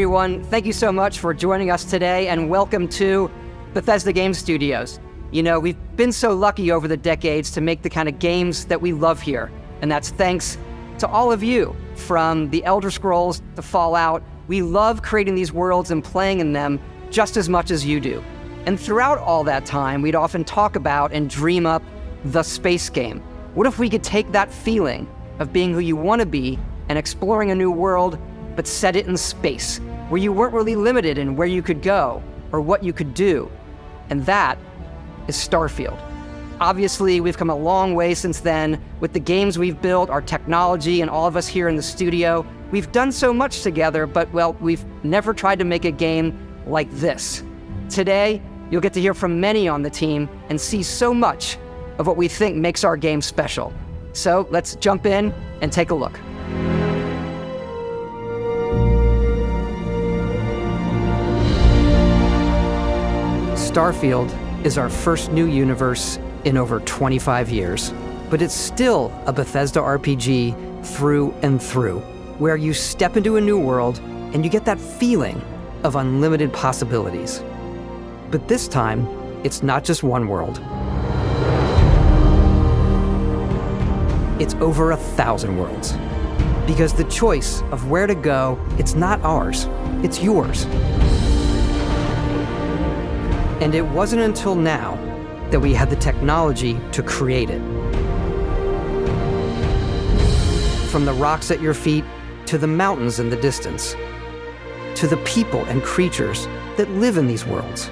everyone. Thank you so much for joining us today, and welcome to Bethesda Game Studios. You know, we've been so lucky over the decades to make the kind of games that we love here, and that's thanks to all of you. From the Elder Scrolls to Fallout, we love creating these worlds and playing in them just as much as you do. And throughout all that time, we'd often talk about and dream up the space game. What if we could take that feeling of being who you want to be and exploring a new world, but set it in space, where you weren't really limited in where you could go or what you could do? And that is Starfield. Obviously, we've come a long way since then with the games we've built, our technology, and all of us here in the studio. We've done so much together, but, well, we've never tried to make a game like this. Today, you'll get to hear from many on the team and see so much of what we think makes our game special. So let's jump in and take a look. Starfield is our first new universe in over 25 years, but it's still a Bethesda RPG through and through, where you step into a new world and you get that feeling of unlimited possibilities. But this time, it's not just one world. It's over 1,000 worlds. Because the choice of where to go, it's not ours, it's yours. And it wasn't until now that we had the technology to create it. From the rocks at your feet, to the mountains in the distance, to the people and creatures that live in these worlds.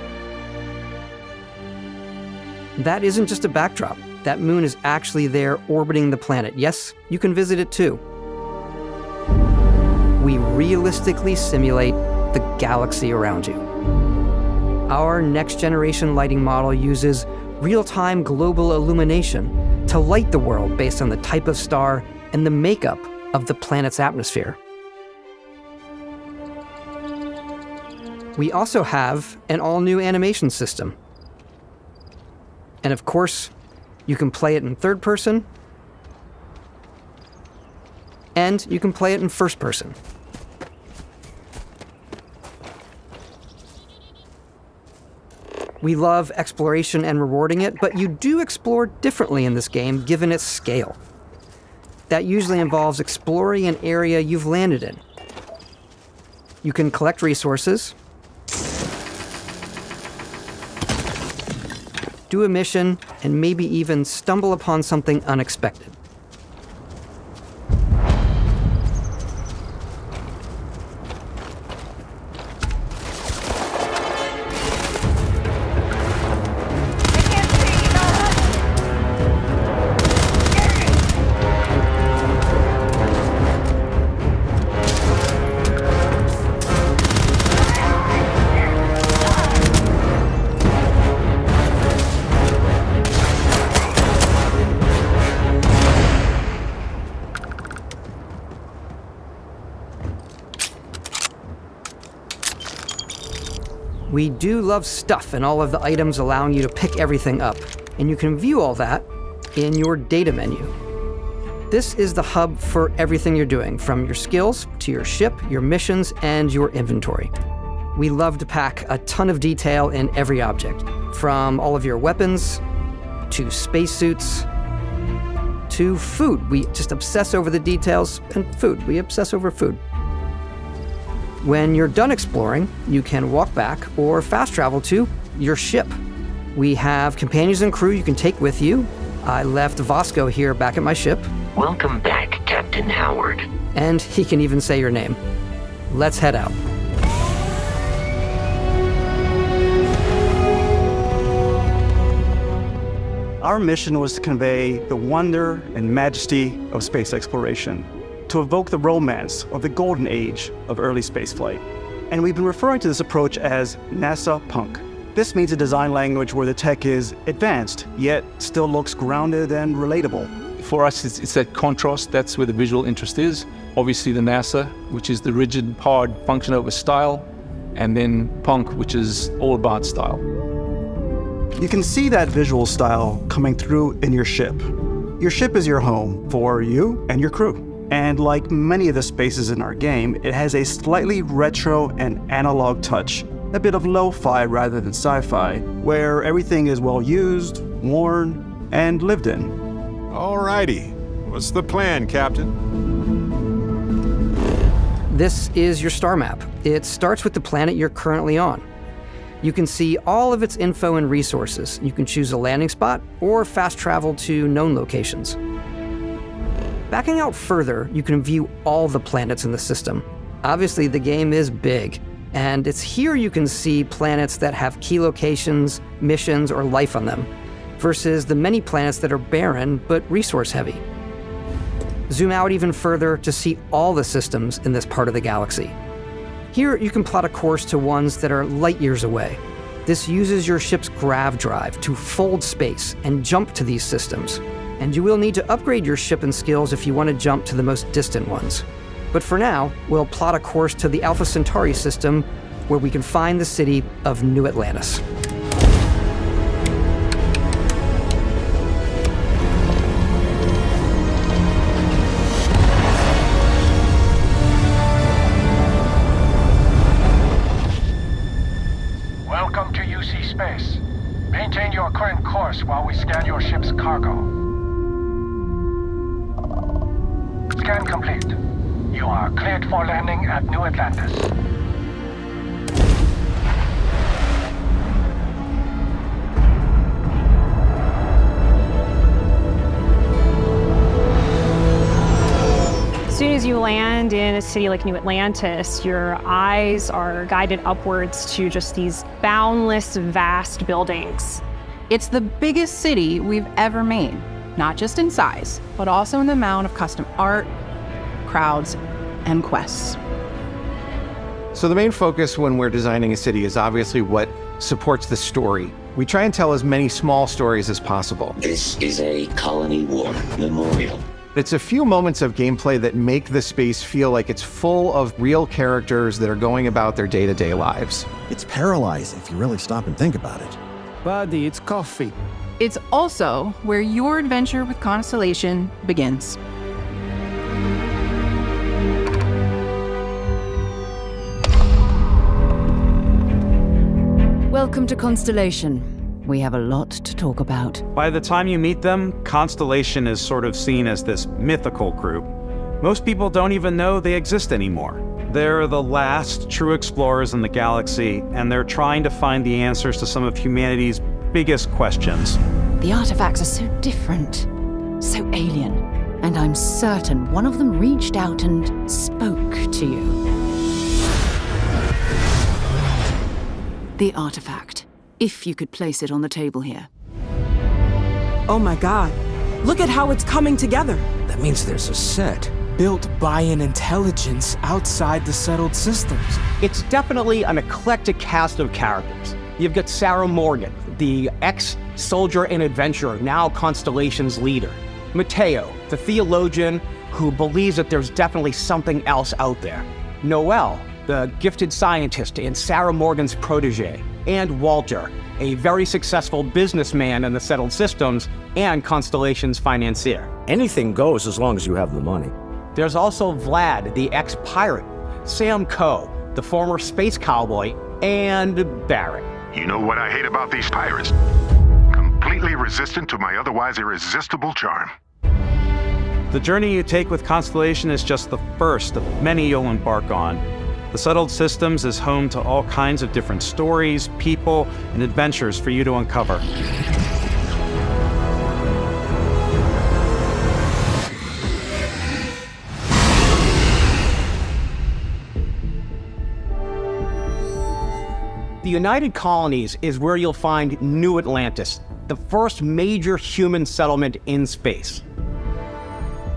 That isn't just a backdrop. That moon is actually there orbiting the planet. Yes, you can visit it too. We realistically simulate the galaxy around you. Our next-generation lighting model uses real-time global illumination to light the world based on the type of star and the makeup of the planet's atmosphere. We also have an all-new animation system. And of course, you can play it in third person, and you can play it in first person. We love exploration and rewarding it, but you do explore differently in this game given its scale. That usually involves exploring an area you've landed in. You can collect resources, do a mission, and maybe even stumble upon something unexpected. We do love stuff and all of the items allowing you to pick everything up, and you can view all that in your data menu. This is the hub for everything you're doing, from your skills to your ship, your missions, and your inventory. We love to pack a ton of detail in every object, from all of your weapons, to spacesuits, to food. We just obsess over the details, and food. We obsess over food. When you're done exploring, you can walk back or fast travel to your ship. We have companions and crew you can take with you. I left Vasco here back at my ship. Welcome back, Captain Howard. And he can even say your name. Let's head out. Our mission was to convey the wonder and majesty of space exploration, to evoke the romance of the golden age of early spaceflight. And we've been referring to this approach as NASA Punk. This means a design language where the tech is advanced, yet still looks grounded and relatable. For us, it's that contrast. That's where the visual interest is. Obviously the NASA, which is the rigid, hard function over style, and then Punk, which is all about style. You can see that visual style coming through in your ship. Your ship is your home for you and your crew. And like many of the spaces in our game, it has a slightly retro and analog touch, a bit of lo-fi rather than sci-fi, where everything is well used, worn, and lived in. Alrighty. What's the plan, Captain? This is your star map. It starts with the planet you're currently on. You can see all of its info and resources. You can choose a landing spot or fast travel to known locations. Backing out further, you can view all the planets in the system. Obviously, the game is big, and it's here you can see planets that have key locations, missions, or life on them, versus the many planets that are barren but resource-heavy. Zoom out even further to see all the systems in this part of the galaxy. Here, you can plot a course to ones that are light years away. This uses your ship's grav drive to fold space and jump to these systems. And you will need to upgrade your ship and skills if you want to jump to the most distant ones. But for now, we'll plot a course to the Alpha Centauri system, where we can find the city of New Atlantis. Welcome to UC Space. Maintain your current course while we scan your ship's cargo. Scan complete. You are cleared for landing at New Atlantis. As soon as you land in a city like New Atlantis, your eyes are guided upwards to just these boundless, vast buildings. It's the biggest city we've ever made, not just in size, but also in the amount of custom art, crowds, and quests. So the main focus when we're designing a city is obviously what supports the story. We try and tell as many small stories as possible. This is a Colony War memorial. It's a few moments of gameplay that make the space feel like it's full of real characters that are going about their day-to-day lives. It's paralyzing if you really stop and think about it. Buddy, it's coffee. It's also where your adventure with Constellation begins. Welcome to Constellation. We have a lot to talk about. By the time you meet them, Constellation is sort of seen as this mythical group. Most people don't even know they exist anymore. They're the last true explorers in the galaxy, and they're trying to find the answers to some of humanity's biggest questions. The artifacts are so different, so alien, and I'm certain one of them reached out and spoke to you. The artifact, if you could place it on the table here. Oh my god, look at how it's coming together. That means there's a set built by an intelligence outside the settled systems. It's definitely an eclectic cast of characters. You've got Sarah Morgan, the ex-soldier and adventurer, now Constellation's leader. Mateo, the theologian who believes that there's definitely something else out there. Noel, the gifted scientist and Sarah Morgan's protege. And Walter, a very successful businessman in the settled systems and Constellation's financier. Anything goes as long as you have the money. There's also Vlad, the ex-pirate, Sam Coe, the former space cowboy, and Barrett. You know what I hate about these pirates? Completely resistant to my otherwise irresistible charm. The journey you take with Constellation is just the first of many you'll embark on. The Settled Systems is home to all kinds of different stories, people, and adventures for you to uncover. The United Colonies is where you'll find New Atlantis, the first major human settlement in space.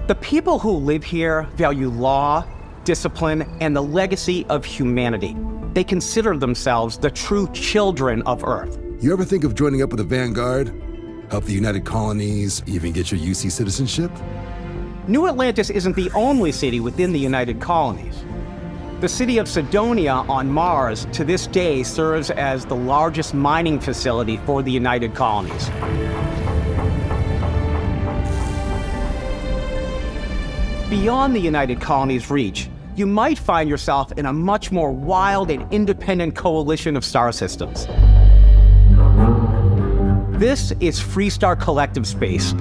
The people who live here value law, discipline, and the legacy of humanity. They consider themselves the true children of Earth. You ever think of joining up with the Vanguard? Help the United Colonies, even get your UC citizenship? New Atlantis isn't the only city within the United Colonies. The city of Sidonia on Mars to this day serves as the largest mining facility for the United Colonies. beyond the United Colonies' reach, you might find yourself in a much more wild and independent coalition of star systems. This is Freestar Collective Space.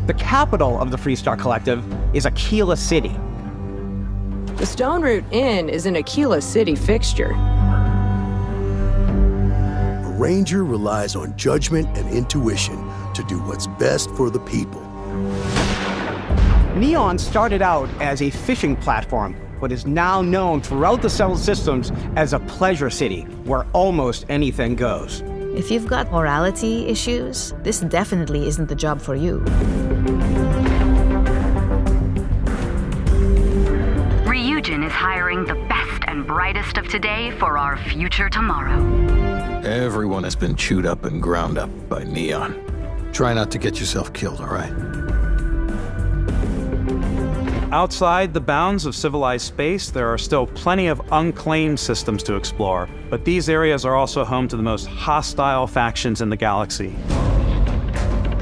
The capital of the Freestar Collective is Aquila City. The Stone Root Inn is an Aquila City fixture. A ranger relies on judgment and intuition to do what's best for the people. Neon started out as a fishing platform, but is now known throughout the settled systems as a pleasure city, where almost anything goes. If you've got morality issues, this definitely isn't the job for you. Ryujin is hiring the best and brightest of today for our future tomorrow. Everyone has been chewed up and ground up by Neon. Try not to get yourself killed, all right? Outside the bounds of civilized space, there are still plenty of unclaimed systems to explore, but these areas are also home to the most hostile factions in the galaxy.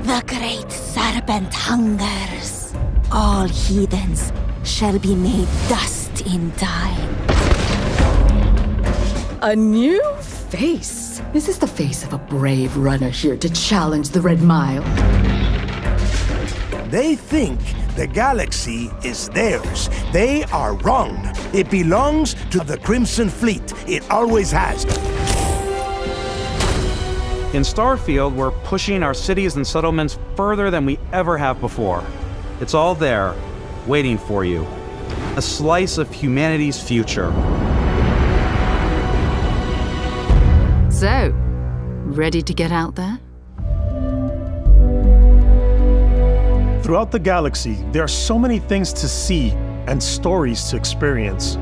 The great serpent hungers. All heathens shall be made dust in time. A new face. Is this the face of a brave runner here to challenge the Red Mile? They think the galaxy is theirs. They are wrong. It belongs to the Crimson Fleet. It always has. In Starfield, we're pushing our cities and settlements further than we ever have before. It's all there, waiting for you. A slice of humanity's future. So, ready to get out there? Throughout the galaxy, there are so many things to see and stories to experience.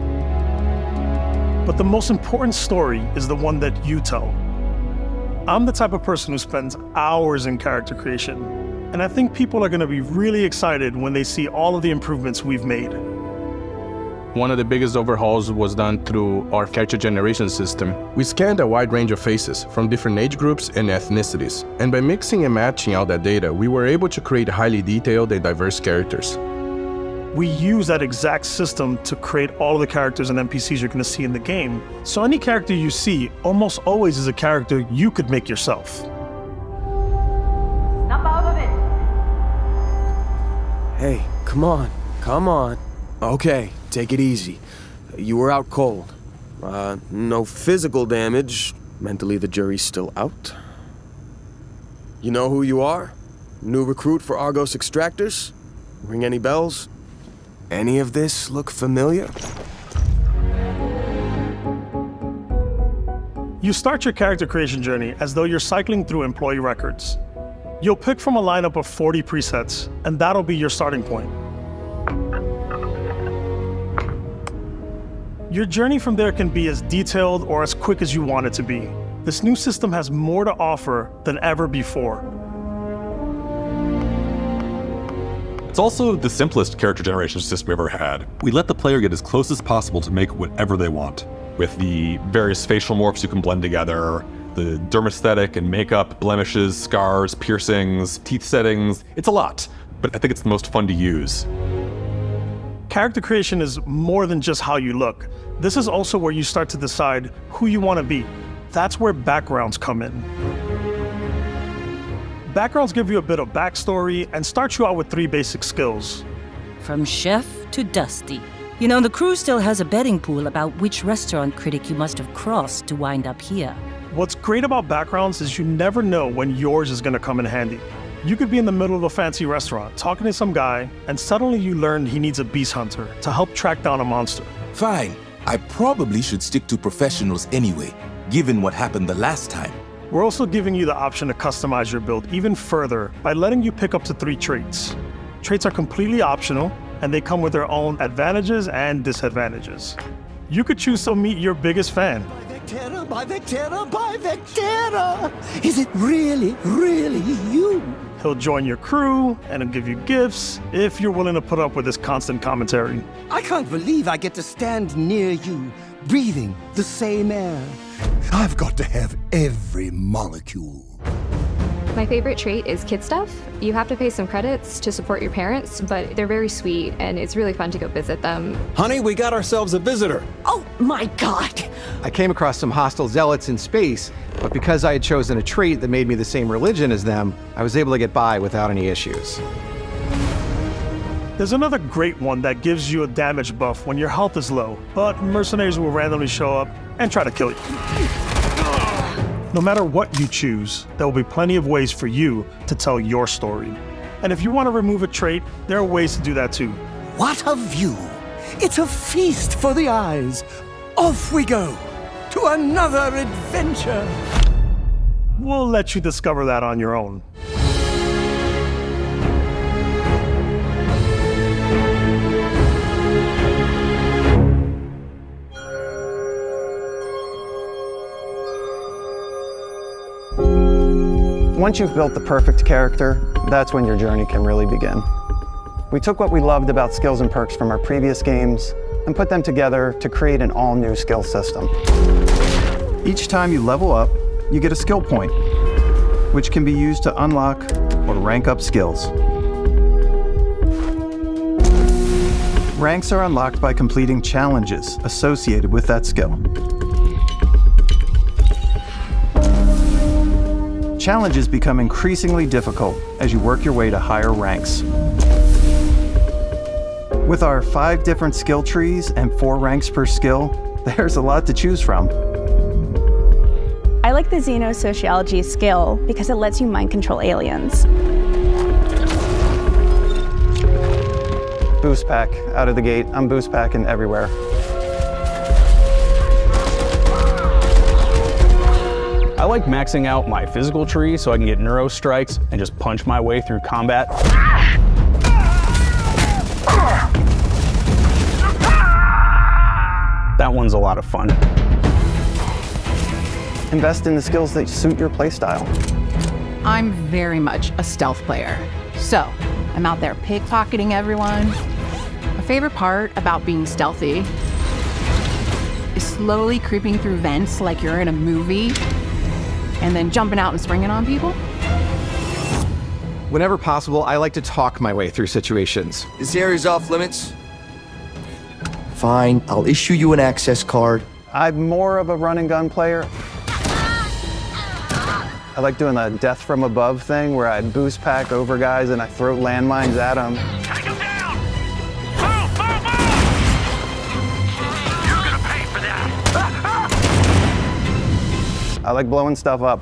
But the most important story is the one that you tell. I'm the type of person who spends hours in character creation, and I think people are going to be really excited when they see all of the improvements we've made. One of the biggest overhauls was done through our character generation system. We scanned a wide range of faces from different age groups and ethnicities, and by mixing and matching all that data, we were able to create highly detailed and diverse characters. We use that exact system to create all of the characters and NPCs you're going to see in the game. So any character you see almost always is a character you could make yourself. Snap out of it! Hey, come on, come on. Okay, take it easy. You were out cold. No physical damage. Mentally, the jury's still out. You know who you are? New recruit for Argos Extractors? Ring any bells? Any of this look familiar? You start your character creation journey as though you're cycling through employee records. You'll pick from a lineup of 40 presets, and that'll be your starting point. Your journey from there can be as detailed or as quick as you want it to be. This new system has more to offer than ever before. It's also the simplest character generation system we've ever had. We let the player get as close as possible to make whatever they want. With the various facial morphs you can blend together, the dermesthetic and makeup, blemishes, scars, piercings, teeth settings, it's a lot, but I think it's the most fun to use. Character creation is more than just how you look. This is also where you start to decide who you want to be. That's where backgrounds come in. Backgrounds give you a bit of backstory and start you out with 3 basic skills. From chef to dusty. You know, the crew still has a betting pool about which restaurant critic you must have crossed to wind up here. What's great about backgrounds is you never know when yours is going to come in handy. You could be in the middle of a fancy restaurant talking to some guy, and suddenly you learn he needs a beast hunter to help track down a monster. Fine. I probably should stick to professionals anyway, given what happened the last time. We're also giving you the option to customize your build even further by letting you pick up to 3 traits. Traits are completely optional, and they come with their own advantages and disadvantages. You could choose to meet your biggest fan. By Vectera! Is it really, really you? He'll join your crew, and he'll give you gifts if you're willing to put up with his constant commentary. I can't believe I get to stand near you, breathing the same air. I've got to have every molecule. My favorite trait is kid stuff. You have to pay some credits to support your parents, but they're very sweet, and it's really fun to go visit them. Honey, we got ourselves a visitor. Oh my god! I came across some hostile zealots in space, but because I had chosen a trait that made me the same religion as them, I was able to get by without any issues. There's another great one that gives you a damage buff when your health is low, but mercenaries will randomly show up and try to kill you. No matter what you choose, there will be plenty of ways for you to tell your story. And if you want to remove a trait, there are ways to do that too. What a view! It's a feast for the eyes. Off we go to another adventure. We'll let you discover that on your own. Once you've built the perfect character, that's when your journey can really begin. We took what we loved about skills and perks from our previous games and put them together to create an all-new skill system. Each time you level up, you get a skill point, which can be used to unlock or rank up skills. Ranks are unlocked by completing challenges associated with that skill. Challenges become increasingly difficult as you work your way to higher ranks. With our 5 different skill trees and 4 ranks per skill, there's a lot to choose from. I like the Xenosociology skill because it lets you mind control aliens. Boost pack out of the gate. I'm boost packing everywhere. I like maxing out my physical tree so I can get neuro strikes and just punch my way through combat. That one's a lot of fun. Invest in the skills that suit your playstyle. I'm very much a stealth player. So, I'm out there pickpocketing everyone. My favorite part about being stealthy is slowly creeping through vents like you're in a movie and then jumping out and springing on people. Whenever possible, I like to talk my way through situations. This area's off limits. Fine, I'll issue you an access card. I'm more of a run and gun player. I like doing the death from above thing where I boost pack over guys and I throw landmines at them. Take him down! Move, move, move! You're gonna pay for that! I like blowing stuff up.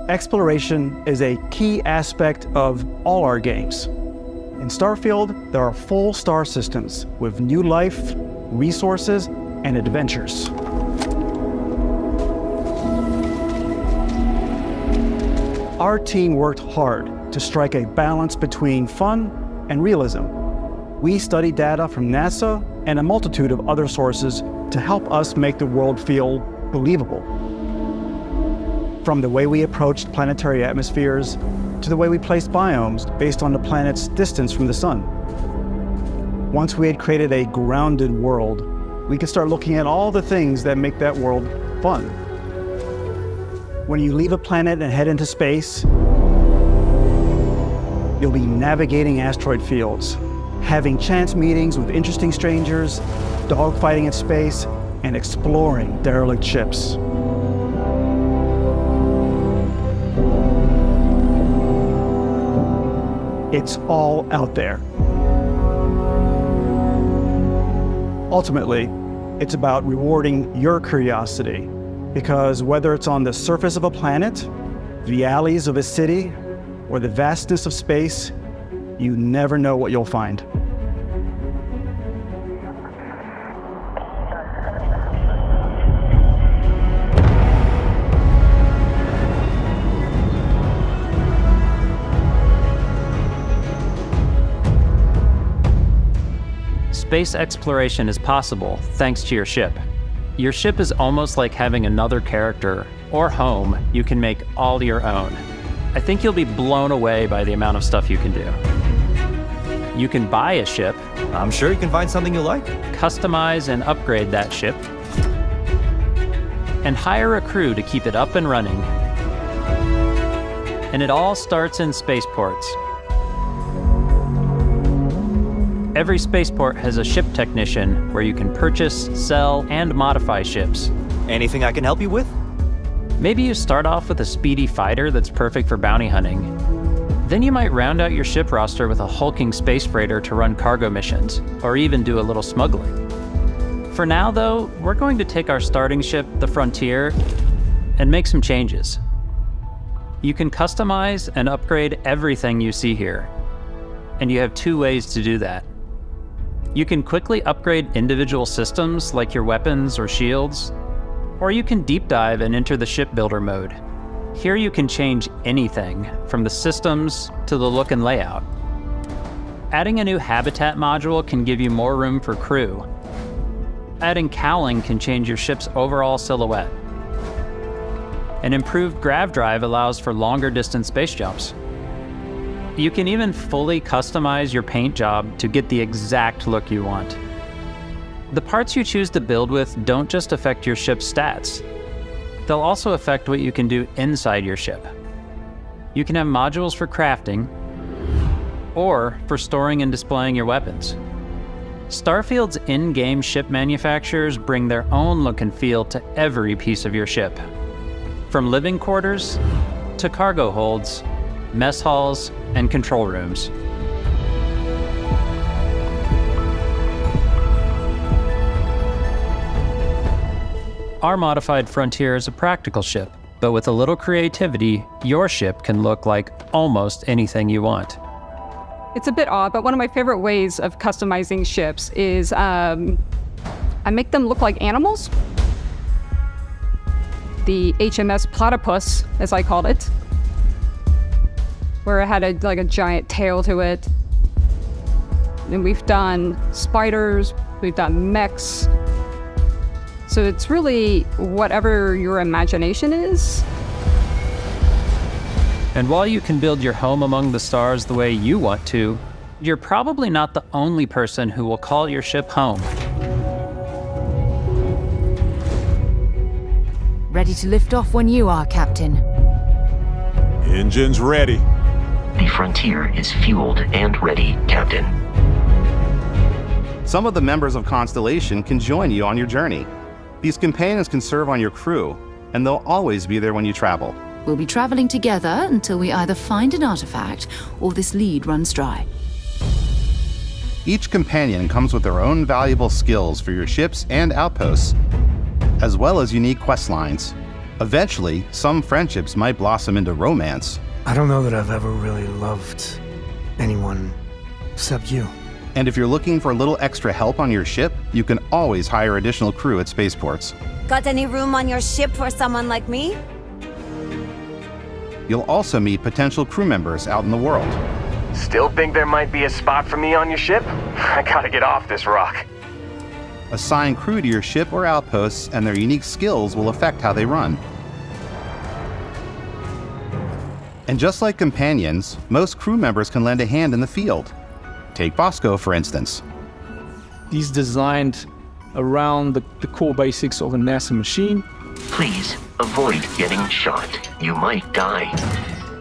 Exploration is a key aspect of all our games. In Starfield, there are full star systems with new life, resources, and adventures. Our team worked hard to strike a balance between fun and realism. We studied data from NASA and a multitude of other sources to help us make the world feel believable. From the way we approached planetary atmospheres to the way we placed biomes based on the planet's distance from the sun. Once we had created a grounded world, we could start looking at all the things that make that world fun. When you leave a planet and head into space, you'll be navigating asteroid fields, having chance meetings with interesting strangers, dogfighting in space, and exploring derelict ships. It's all out there. Ultimately, it's about rewarding your curiosity, because whether it's on the surface of a planet, the alleys of a city, or the vastness of space, you never know what you'll find. Space exploration is possible thanks to your ship. Your ship is almost like having another character or home you can make all your own. I think you'll be blown away by the amount of stuff you can do. You can buy a ship. I'm sure you can find something you like. Customize and upgrade that ship. And hire a crew to keep it up and running. And it all starts in spaceports. Every spaceport has a ship technician where you can purchase, sell, and modify ships. Anything I can help you with? Maybe you start off with a speedy fighter that's perfect for bounty hunting. Then you might round out your ship roster with a hulking space freighter to run cargo missions, or even do a little smuggling. For now, though, we're going to take our starting ship, the Frontier, and make some changes. You can customize and upgrade everything you see here, and you have 2 ways to do that. You can quickly upgrade individual systems like your weapons or shields, or you can deep dive and enter the shipbuilder mode. Here you can change anything, from the systems to the look and layout. Adding a new habitat module can give you more room for crew. Adding cowling can change your ship's overall silhouette. An improved grav drive allows for longer distance space jumps. You can even fully customize your paint job to get the exact look you want. The parts you choose to build with don't just affect your ship's stats. They'll also affect what you can do inside your ship. You can have modules for crafting, or for storing and displaying your weapons. Starfield's in-game ship manufacturers bring their own look and feel to every piece of your ship. From living quarters to cargo holds, mess halls, and control rooms. Our modified Frontier is a practical ship, but with a little creativity, your ship can look like almost anything you want. It's a bit odd, but one of my favorite ways of customizing ships is I make them look like animals. The HMS Platypus, as I called it, where it had a giant tail to it. And we've done spiders, we've done mechs. So it's really whatever your imagination is. And while you can build your home among the stars the way you want to, you're probably not the only person who will call your ship home. Ready to lift off when you are, Captain. Engines ready. The Frontier is fueled and ready, Captain. Some of the members of Constellation can join you on your journey. These companions can serve on your crew, and they'll always be there when you travel. We'll be traveling together until we either find an artifact or this lead runs dry. Each companion comes with their own valuable skills for your ships and outposts, as well as unique quest lines. Eventually, some friendships might blossom into romance. I don't know that I've ever really loved anyone except you. And if you're looking for a little extra help on your ship, you can always hire additional crew at spaceports. Got any room on your ship for someone like me? You'll also meet potential crew members out in the world. Still think there might be a spot for me on your ship? I gotta get off this rock. Assign crew to your ship or outposts, and their unique skills will affect how they run. And just like companions, most crew members can lend a hand in the field. Take Bosco, for instance. He's designed around the core basics of a NASA machine. Please, avoid getting shot. You might die.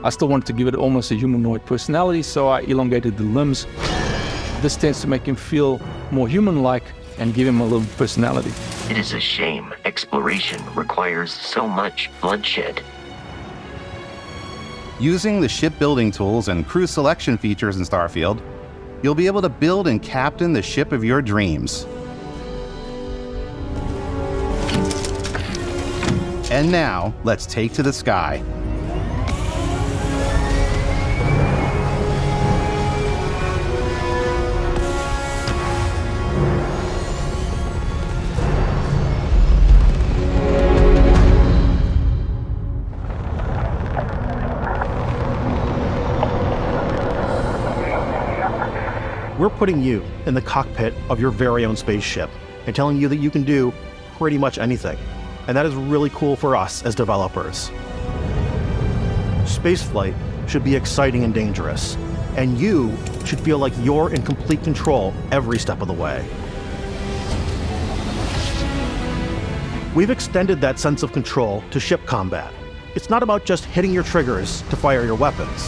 I still wanted to give it almost a humanoid personality, so I elongated the limbs. This tends to make him feel more human-like and give him a little personality. It is a shame exploration requires so much bloodshed. Using the shipbuilding tools and crew selection features in Starfield, you'll be able to build and captain the ship of your dreams. And now, let's take to the sky. We're putting you in the cockpit of your very own spaceship and telling you that you can do pretty much anything, and that is really cool for us as developers. Spaceflight should be exciting and dangerous, and you should feel like you're in complete control every step of the way. We've extended that sense of control to ship combat. It's not about just hitting your triggers to fire your weapons.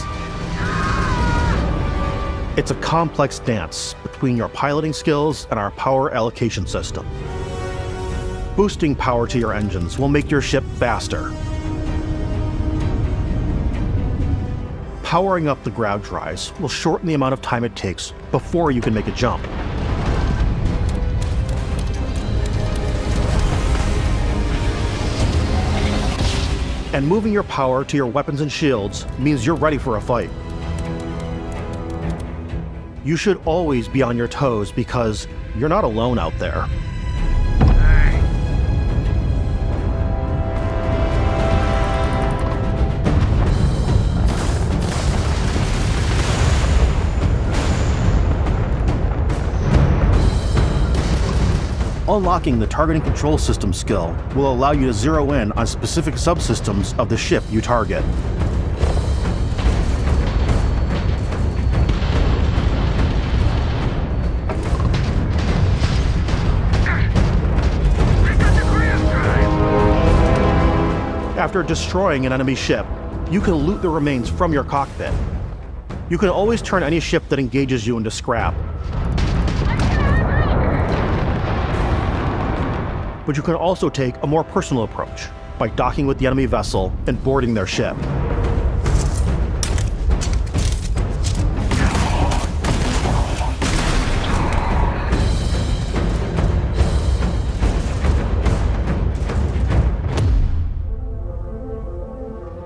It's a complex dance between your piloting skills and our power allocation system. Boosting power to your engines will make your ship faster. Powering up the grav drives will shorten the amount of time it takes before you can make a jump. And moving your power to your weapons and shields means you're ready for a fight. You should always be on your toes because you're not alone out there. Unlocking the targeting control system skill will allow you to zero in on specific subsystems of the ship you target. After destroying an enemy ship, you can loot the remains from your cockpit. You can always turn any ship that engages you into scrap. But you can also take a more personal approach by docking with the enemy vessel and boarding their ship.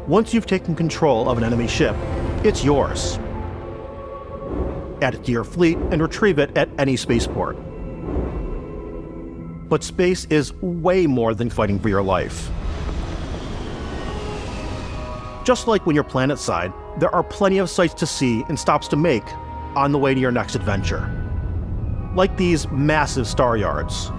Once you've taken control of an enemy ship, it's yours. Add it to your fleet and retrieve it at any spaceport. But space is way more than fighting for your life. Just like when you're planetside, there are plenty of sights to see and stops to make on the way to your next adventure. Like these massive star yards.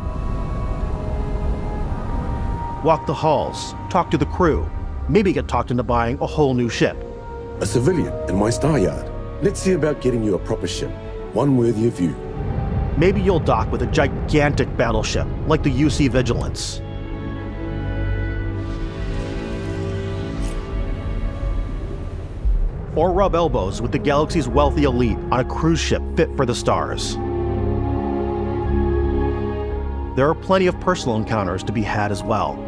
Walk the halls, talk to the crew, maybe get talked into buying a whole new ship. A civilian in my star yard. Let's see about getting you a proper ship, one worthy of you. Maybe you'll dock with a gigantic battleship, like the UC Vigilance. Or rub elbows with the galaxy's wealthy elite on a cruise ship fit for the stars. There are plenty of personal encounters to be had as well.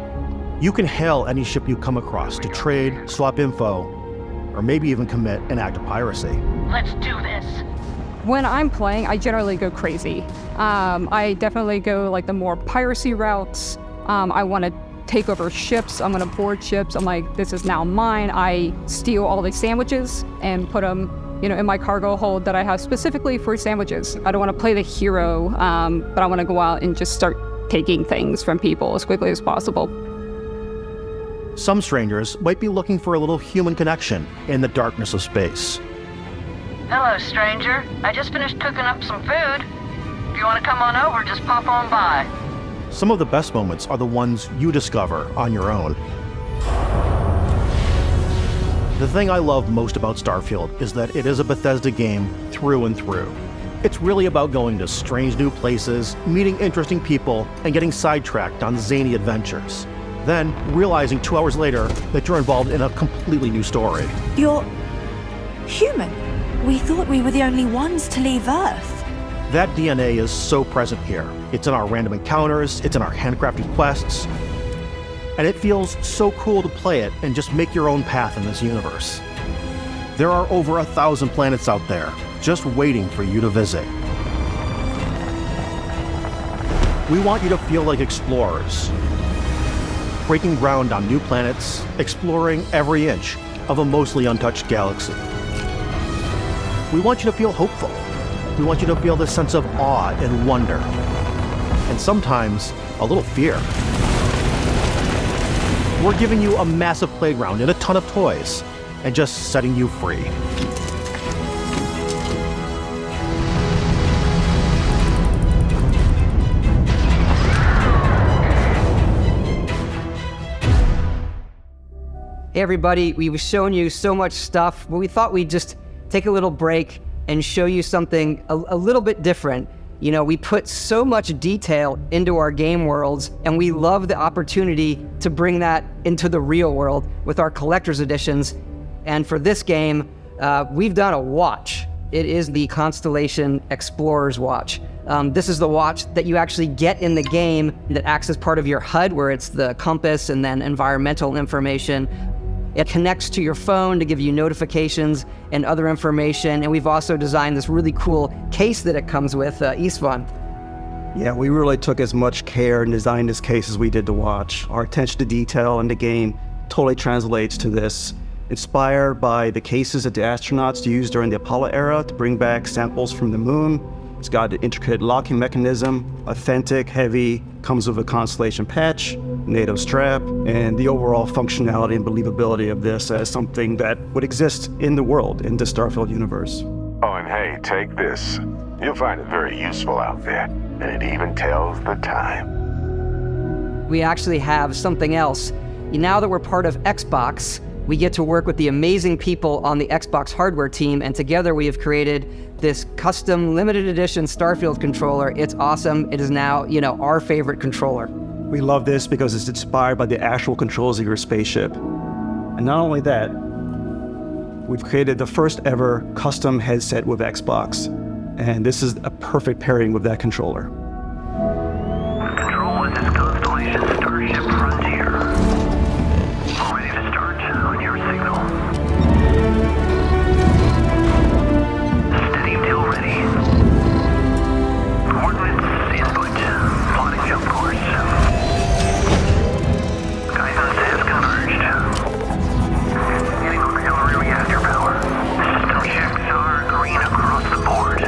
You can hail any ship you come across to trade, swap info, or maybe even commit an act of piracy. Let's do this. When I'm playing, I generally go crazy. I definitely go like the more piracy routes. I want to take over ships. I'm going to board ships. I'm like, this is now mine. I steal all the sandwiches and put them, in my cargo hold that I have specifically for sandwiches. I don't want to play the hero, but I want to go out and just start taking things from people as quickly as possible. Some strangers might be looking for a little human connection in the darkness of space. Hello, stranger. I just finished cooking up some food. If you want to come on over, just pop on by. Some of the best moments are the ones you discover on your own. The thing I love most about Starfield is that it is a Bethesda game through and through. It's really about going to strange new places, meeting interesting people, and getting sidetracked on zany adventures. Then realizing 2 hours later that you're involved in a completely new story. You're human. We thought we were the only ones to leave Earth. That DNA is so present here. It's in our random encounters, it's in our handcrafted quests, and it feels so cool to play it and just make your own path in this universe. There are over 1,000 planets out there, just waiting for you to visit. We want you to feel like explorers, breaking ground on new planets, exploring every inch of a mostly untouched galaxy. We want you to feel hopeful. We want you to feel this sense of awe and wonder, and sometimes a little fear. We're giving you a massive playground and a ton of toys, and just setting you free. Hey everybody, we've shown you so much stuff, but we thought we'd just take a little break and show you something a little bit different. You know, we put so much detail into our game worlds, and we love the opportunity to bring that into the real world with our collector's editions. And for this game, we've done a watch. It is the Constellation Explorer's Watch. This is the watch that you actually get in the game that acts as part of your HUD, where it's the compass and then environmental information. It connects to your phone to give you notifications and other information. And we've also designed this really cool case that it comes with, Istvan. Yeah, we really took as much care in designing this case as we did the watch. Our attention to detail in the game totally translates to this. Inspired by the cases that the astronauts used during the Apollo era to bring back samples from the moon. It's got an intricate locking mechanism, authentic, heavy, comes with a Constellation patch, NATO strap, and the overall functionality and believability of this as something that would exist in the world, in the Starfield universe. Oh, and hey, take this. You'll find it very useful out there, and it even tells the time. We actually have something else. Now that we're part of Xbox, we get to work with the amazing people on the Xbox hardware team, and together we have created this custom limited edition Starfield controller. It's awesome. It is now, our favorite controller. We love this because it's inspired by the actual controls of your spaceship. And not only that, we've created the first ever custom headset with Xbox. And this is a perfect pairing with that controller. Control, this is Constellation Starship Frontier. All ready to start on your signal. Steady till ready. Coordinates input. Plotting jump course. Guidance has converged. Getting auxiliary reactor power. System checks are green across the board.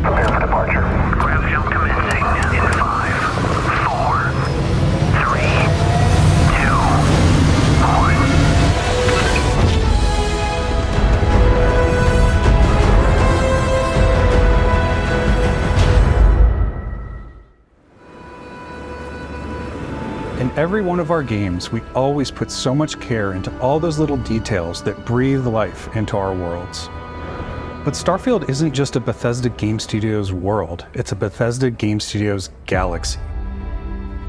Prepare for departure. Ground jump commencing in 5, 4, 3, 2, 1. In every one of our games, we always put so much care into all those little details that breathe life into our worlds. But Starfield isn't just a Bethesda Game Studios world, it's a Bethesda Game Studios galaxy.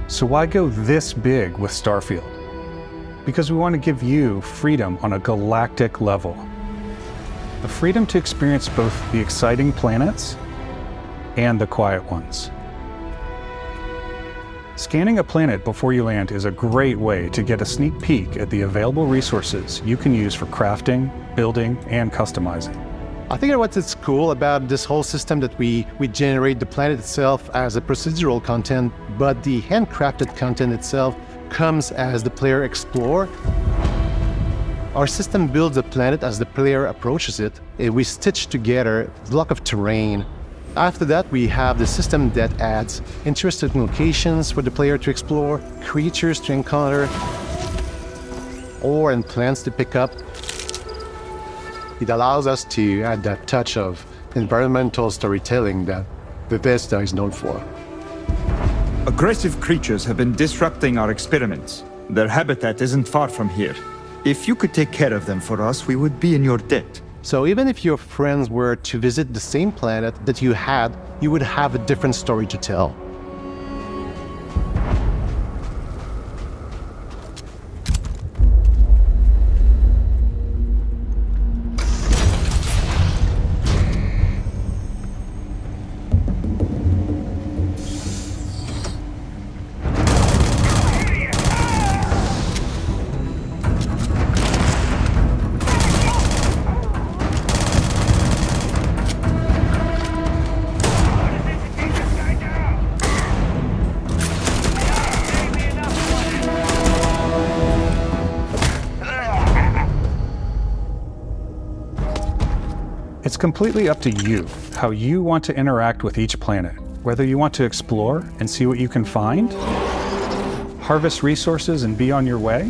So why go this big with Starfield? Because we want to give you freedom on a galactic level. The freedom to experience both the exciting planets and the quiet ones. Scanning a planet before you land is a great way to get a sneak peek at the available resources you can use for crafting, building, and customizing. I think what's cool about this whole system that we generate the planet itself as a procedural content, but the handcrafted content itself comes as the player explore. Our system builds a planet as the player approaches it, and we stitch together a block of terrain. After that, we have the system that adds interesting locations for the player to explore, creatures to encounter, ore and plants to pick up. It allows us to add that touch of environmental storytelling that Bethesda is known for. Aggressive creatures have been disrupting our experiments. Their habitat isn't far from here. If you could take care of them for us, we would be in your debt. So even if your friends were to visit the same planet that you had, you would have a different story to tell. It's completely up to you how you want to interact with each planet, whether you want to explore and see what you can find, harvest resources and be on your way,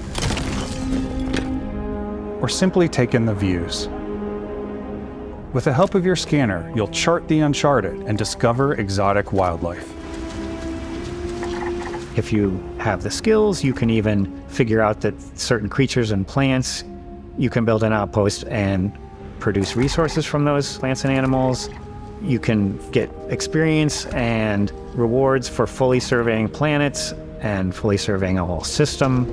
or simply take in the views. With the help of your scanner, you'll chart the uncharted and discover exotic wildlife. If you have the skills, you can even figure out that certain creatures and plants, you can build an outpost and produce resources from those plants and animals. You can get experience and rewards for fully surveying planets and fully surveying a whole system.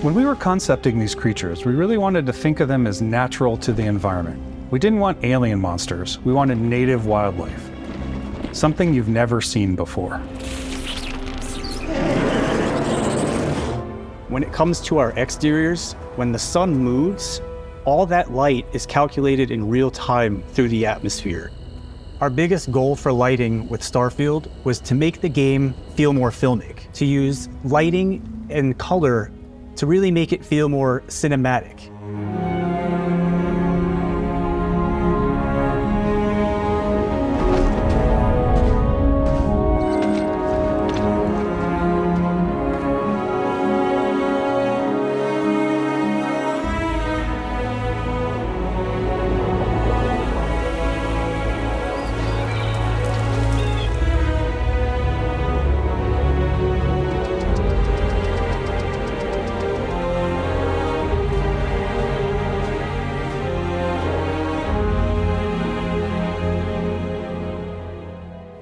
When we were concepting these creatures, we really wanted to think of them as natural to the environment. We didn't want alien monsters. We wanted native wildlife. Something you've never seen before. When it comes to our exteriors, when the sun moves, all that light is calculated in real time through the atmosphere. Our biggest goal for lighting with Starfield was to make the game feel more filmic, to use lighting and color to really make it feel more cinematic.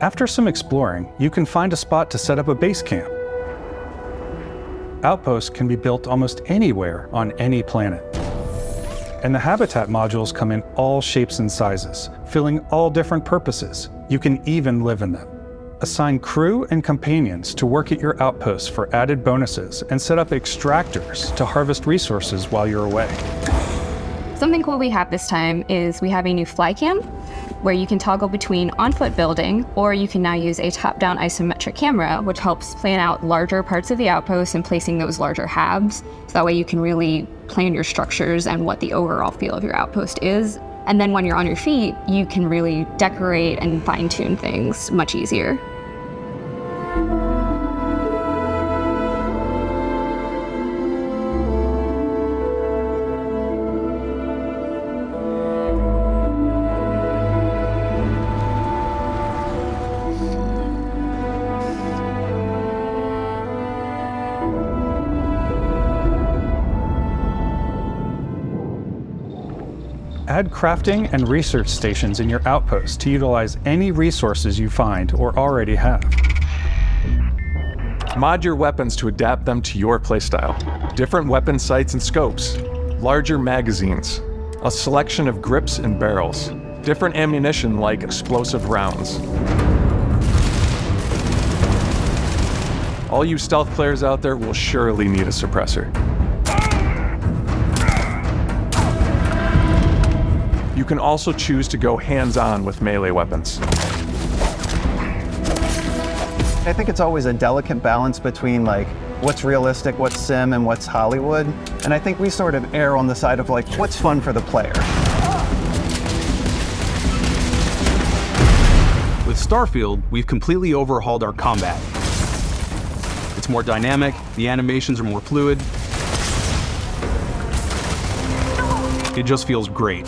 After some exploring, you can find a spot to set up a base camp. Outposts can be built almost anywhere on any planet. And the habitat modules come in all shapes and sizes, filling all different purposes. You can even live in them. Assign crew and companions to work at your outposts for added bonuses and set up extractors to harvest resources while you're away. Something cool we have this time is we have a new fly cam where you can toggle between on-foot building, or you can now use a top-down isometric camera, which helps plan out larger parts of the outpost and placing those larger halves. So that way you can really plan your structures and what the overall feel of your outpost is. And then when you're on your feet, you can really decorate and fine-tune things much easier. Add crafting and research stations in your outposts to utilize any resources you find or already have. Mod your weapons to adapt them to your playstyle. Different weapon sights and scopes, larger magazines, a selection of grips and barrels, different ammunition like explosive rounds. All you stealth players out there will surely need a suppressor. You can also choose to go hands-on with melee weapons. I think it's always a delicate balance between like what's realistic, what's sim, and what's Hollywood. And I think we sort of err on the side of like what's fun for the player. With Starfield, we've completely overhauled our combat. It's more dynamic, the animations are more fluid. It just feels great.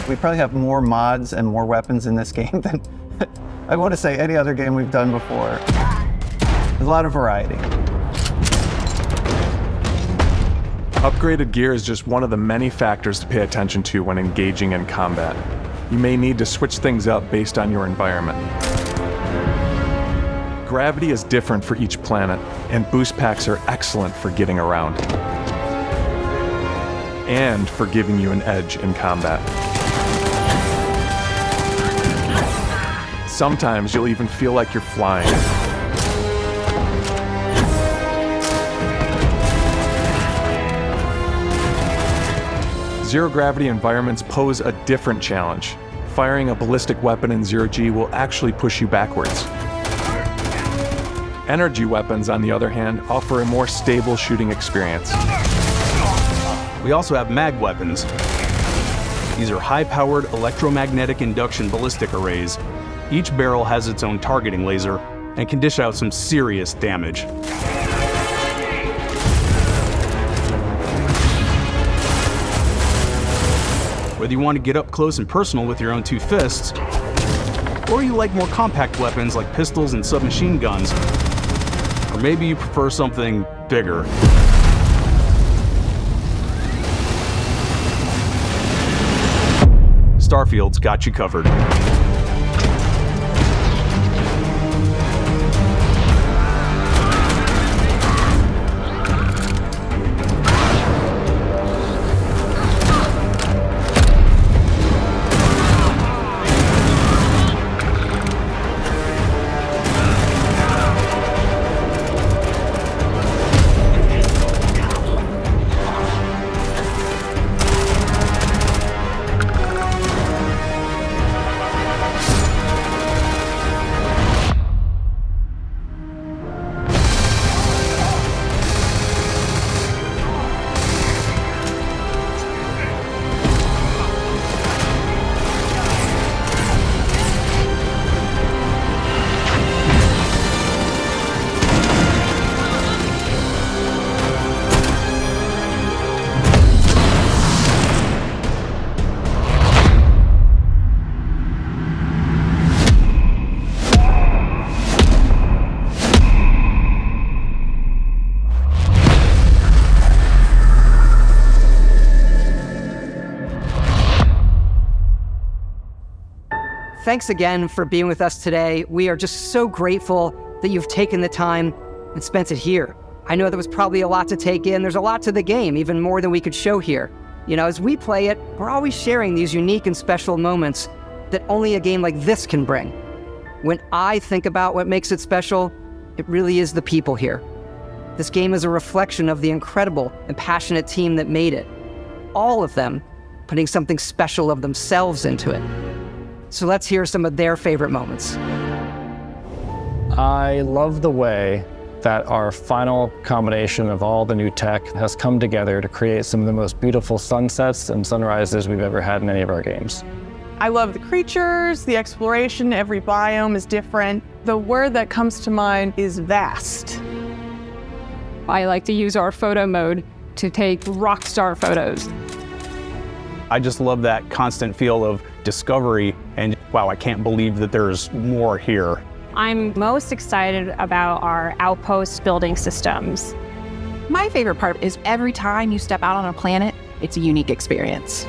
We probably have more mods and more weapons in this game than I want to say any other game we've done before. There's a lot of variety. Upgraded gear is just one of the many factors to pay attention to when engaging in combat. You may need to switch things up based on your environment. Gravity is different for each planet, and boost packs are excellent for getting around. And for giving you an edge in combat. Sometimes you'll even feel like you're flying. Zero-gravity environments pose a different challenge. Firing a ballistic weapon in zero-G will actually push you backwards. Energy weapons, on the other hand, offer a more stable shooting experience. We also have mag weapons. These are high-powered electromagnetic induction ballistic arrays. Each barrel has its own targeting laser and can dish out some serious damage. Whether you want to get up close and personal with your own two fists, Or you like more compact weapons like pistols and submachine guns. Or maybe you prefer something bigger. Starfield's got you covered. Thanks again for being with us today. We are just so grateful that you've taken the time and spent it here. I know there was probably a lot to take in. There's a lot to the game, even more than we could show here. You know, as we play it, we're always sharing these unique and special moments that only a game like this can bring. When I think about what makes it special, it really is the people here. This game is a reflection of the incredible and passionate team that made it. All of them putting something special of themselves into it. So let's hear some of their favorite moments. I love the way that our final combination of all the new tech has come together to create some of the most beautiful sunsets and sunrises we've ever had in any of our games. I love the creatures, the exploration, every biome is different. The word that comes to mind is vast. I like to use our photo mode to take rock star photos. I just love that constant feel of discovery and wow, I can't believe that there's more here. I'm most excited about our Outpost building systems. My favorite part is every time you step out on a planet, it's a unique experience.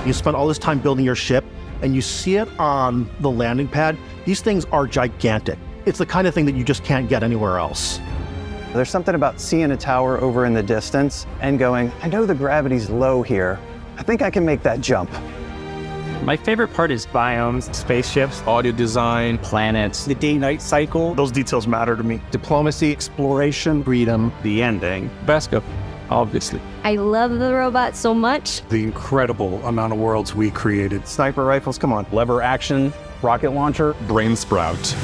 You spend all this time building your ship and you see it on the landing pad. These things are gigantic. It's the kind of thing that you just can't get anywhere else. There's something about seeing a tower over in the distance and going, I know the gravity's low here. I think I can make that jump. My favorite part is biomes, spaceships, audio design, planets, the day-night cycle. Those details matter to me. Diplomacy, exploration, freedom, the ending. Beskap, obviously. I love the robot so much. The incredible amount of worlds we created. Sniper rifles, come on. Lever action, rocket launcher. Brain sprout.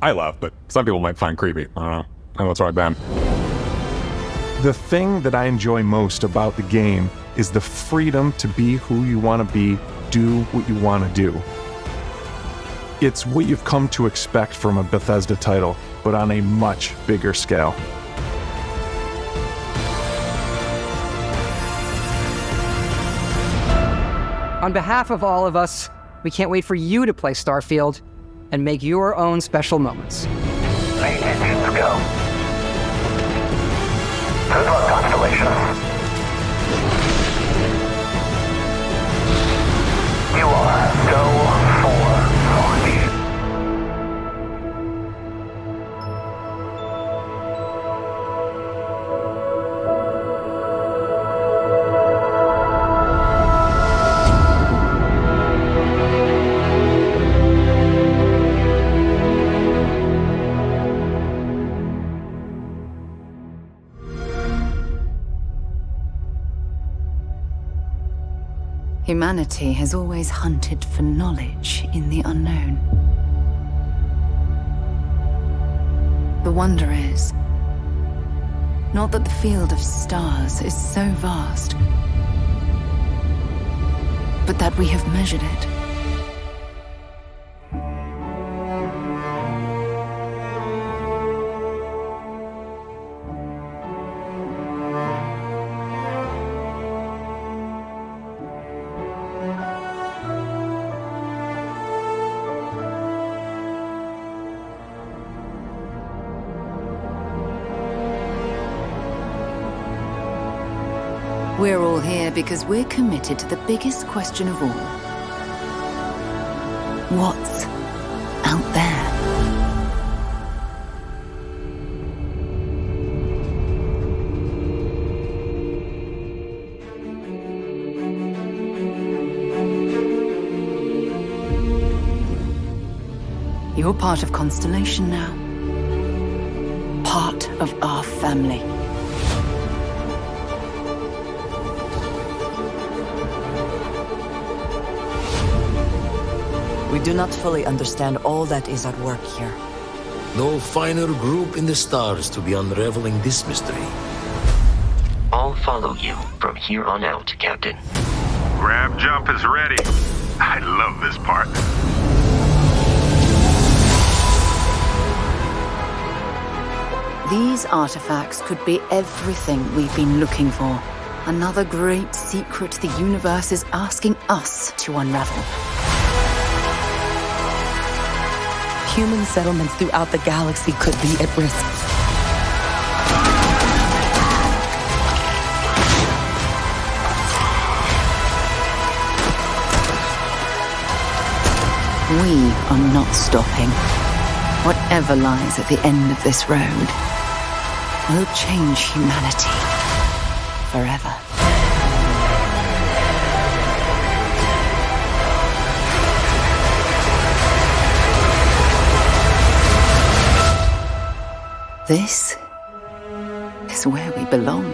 I love, but some people might find creepy. I don't know. I know it's right, Ben. The thing that I enjoy most about the game is the freedom to be who you want to be, do what you want to do. It's what you've come to expect from a Bethesda title, but on a much bigger scale. On behalf of all of us, we can't wait for you to play Starfield and make your own special moments. Main engines go. Good luck, Constellation. You are go for launch. Humanity has always hunted for knowledge in the unknown. The wonder is, not that the field of stars is so vast, but that we have measured it. We're all here because we're committed to the biggest question of all. What's out there? You're part of Constellation now. Part of our family. We do not fully understand all that is at work here. No finer group in the stars to be unraveling this mystery. I'll follow you from here on out, Captain. Grab jump is ready. I love this part. These artifacts could be everything we've been looking for. Another great secret the universe is asking us to unravel. Human settlements throughout the galaxy could be at risk. We are not stopping. Whatever lies at the end of this road will change humanity forever. This is where we belong.